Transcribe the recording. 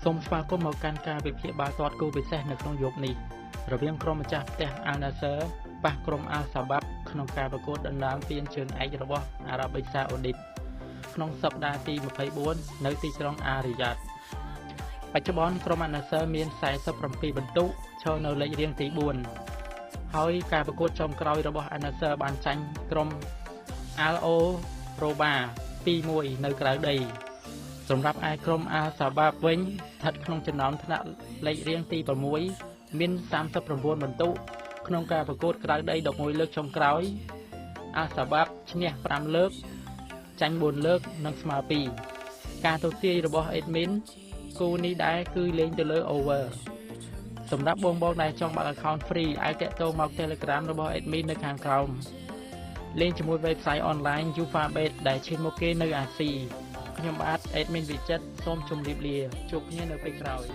សូមស្វាគមន៍មកកាន់ការវិភាគបាល់ទាត់គូពិសេសនៅក្នុងយប់នេះរវាងក្រុមម្ចាស់ផ្ទះ Al Nassr ប៉ះក្រុម Al Shabab ក្នុងការប្រកួតដណ្ដើមពានជើងឯករបស់អារ៉ាប៊ីសាអូឌីតក្នុងសប្តាហ៍ទី 24 នៅទីក្រុង Riyadh បច្ចុប្បន្នក្រុម Al Nassr មាន 47 ពិន្ទុឈរនៅលេខរៀងទី 4 ហើយការប្រកួតចុងក្រោយរបស់ Al Nassr បានចាញ់ក្រុម Al Roba 2-1 នៅក្រៅដីសម្រាប់ឯក្រុម Al Shabab វិញស្ថិតក្នុងចំណោមថ្នាក់លេខរៀងទី 6 មាន 39 ពិន្ទុក្នុងការប្រកួតក្រៅដី 11 លើកចុងក្រោយ Al Shabab ឈ្នះ 5 លើកចាញ់ 4 លើកនិងស្មើ 2 ការទស្សន៍ទាយរបស់ Admin គូនេះដែរគឺលេងទៅលើ over សម្រាប់បងដែលចង់បើក account free អាចទាក់ទងមក Telegram របស់ Admin នៅខាងក្រោមលេងជាមួយ website online UFABet ដែលឈានមុខគេនៅអាស៊ីខ្ញុំបាទ Admin វិចិត្រសូមជម្រាបលាជួបគ្នានៅពេលក្រោយ